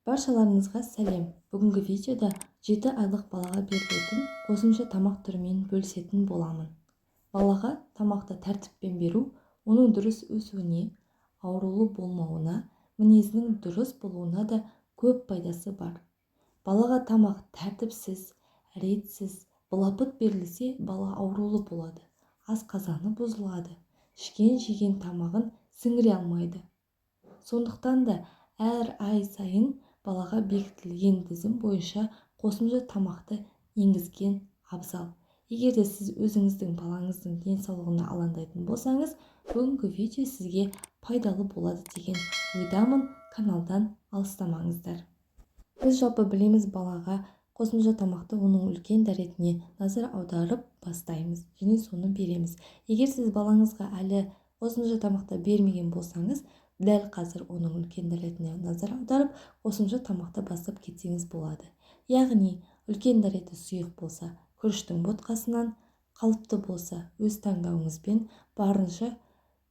Баршаларыңызға сәлем. Бүгінгі видеода 7 айлық балаға берілетін қосымша тамақ түрімен бөлісетін боламын. Балаға тамақты тәртіппен беру, оның дұрыс өсуіне, аурулы болмауына, мінезінің дұрыс болуына да көп пайдасы бар. Балаға тамақ тәртіпсіз, ретсіз, былапыт берілсе, бала аурулы болады. Асқазаны бұзылады. Ішкен-жеген тамағын сіңіре алмайды. Сондықтан да әр ай сайын балаға бекітілген тізім бойынша қосымша тамақты енгізген абзал. Егер де сіз өзіңіздің балаңыздың денсаулығына алаңдайтын болсаңыз, бүгінгі видео сізге пайдалы болады деген ойдамын. Каналдан алыстамаңыздар. Біз жалпы білеміз, балаға қосымша тамақты оның үлкен дәретіне назар аударып бастаймыз және соны береміз. Егер сіз балаңызға әлі қосымша тамақты бермеген болсаңыз, дәл қазір оның үлкен дәретіне назар аударып, қосымша тамақты бастап кетсеңіз болады. Яғни, үлкен дәреті сұйық болса, күріштің ботқасынан, қалыпты болса, өз таңдауыңызбен барынша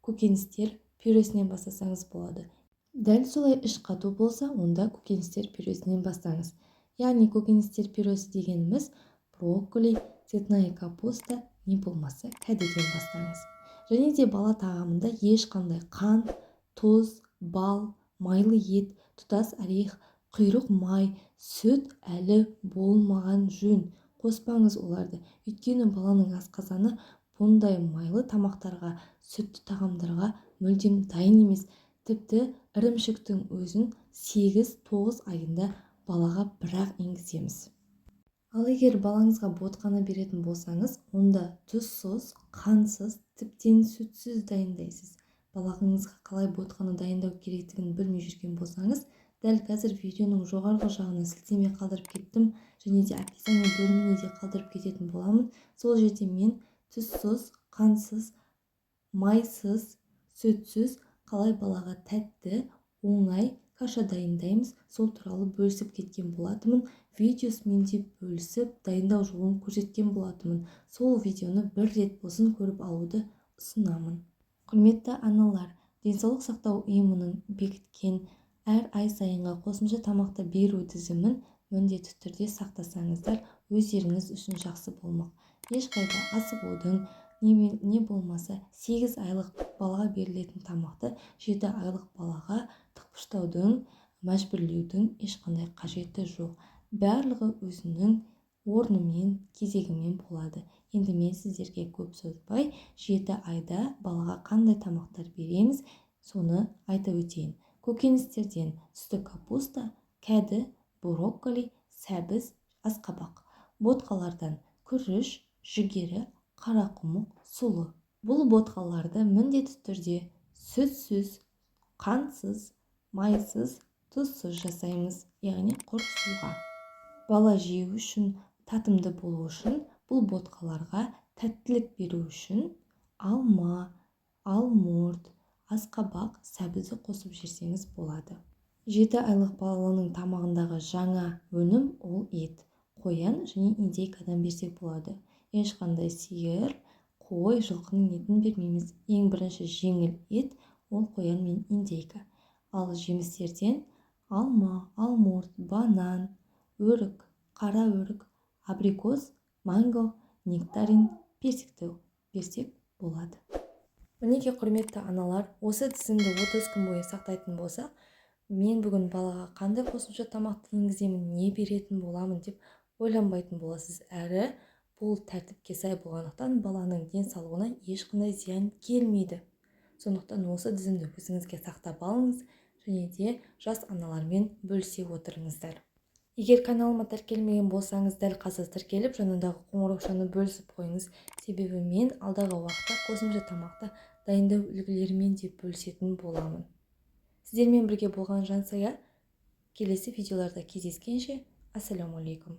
көкөністер пюресінен бастасаңыз болады. Дәл солай іш қату болса, онда көкөністер пюресінен бастаңыз. Яғни, көкөністер пюресі дегеніміз брокколи, цветная капуста, не болмаса кәдеден бастаңыз. Және де бала тағамында ешқандай қант, тұз, бал, майлы ет, тұтас орех, құйрық май, сүт әлі болмаған жөн. Қоспаңыз оларды. Өйткені баланың асқазаны бұндай майлы тамақтарға, сүтті тағамдарға мүлдем дайын емес. Тіпті ірімшіктің өзін 8-9 айында балаға бірақ енгіземіз. Ал егер балаңызға ботқаны беретін болсаңыз, онда тұзсыз, қансыз, тіптен сүтсіз дайындайсыз. Балаңызға қалай ботқаны дайындау керектігін білмей жүрген болсаңыз, дәл қазір видеоның жоғарғы жағына сілтеме қалдырып кеттім, және де описание бөліміне де қалдырып кететін боламын. Сол жерде мен тұзсыз, қансыз, майсыз, сүтсіз қалай балаға тәтті, оңай каша дайындаймыз, сол туралы бөлісіп кеткен болатымын. Видеосымен де бөлісіп, дайындау жолын көрсеткен болатымын. Сол видеоны бір рет болсын көріп алуды ұсынамын. Құрметті аналар, денсаулық сақтау ұйымының бекіткен әр ай сайынғы қосымша тамақты беру тізімін міндетті түрде сақтасаңыздар, өздеріңіз үшін жақсы болмақ. Ешқайда асығудың, не болмаса 8 айлық балаға берілетін тамақты 7 айлық балаға тықпыштаудың, мәжбүрлеудің ешқандай қажеті жоқ. Барлығы өзінің орнымен, кезегімен болады. Енді мен сіздерге көп созбай, 7 айда балаға қандай тамақтар береміз, соны айта өтейін. Көкөністерден түсті капуста, кәді, брокколи, сәбіз, асқабақ. Ботқалардан күріш, жүгері, қарақұмық, сұлы. Бұл ботқаларды міндетті түрде сүтсіз, қантсыз, майсыз, тұзсыз жасаймыз, яғни құр суға. Бала жеу үшін, татымды болу үшін, бұл ботқаларға тәттілік беру үшін алма, алмұрт, асқабақ, сәбізді қосып жесеңіз болады. 7 айлық баланың тамағындағы жаңа өнім ол ет. Қоян және индейкадан берсек болады. Ешқандай сиыр, қой, жылқының етін бермейміз. Ең бірінші жеңіл ет ол қоян мен индейка. Ал жемістерден алма, алмұрт, банан, өрік, қара өрік, абрикос, манго, нектарин, персикті берсек болады. Мінеке құрметті аналар, осы тізімді 30 күн бойы сақтайтын болса, мен бүгін балаға қандай қосымша тамақты енгіземін, не беретін боламын деп ойланбайтын боласыз. Әрі бұл тәртіпке сай болғандықтан баланың денсаулығына ешқандай зиян келмейді. Сондықтан осы тізімді өзіңізге сақтап алыңыз және де жас аналармен бөлісе отырыңыздар. Егер каналыма тіркелмеген болсаңыз, дәл қазір тіркеліп, жанындағы қоңыраушаны бөлісіп қойыңыз. Себебі мен алдағы уақытта қосымша тамақты дайындау үлгілерімен де бөлісетін боламын. Сіздермен бірге болған жансая, келесі видеоларда кездескенше, ассаламу алейкум.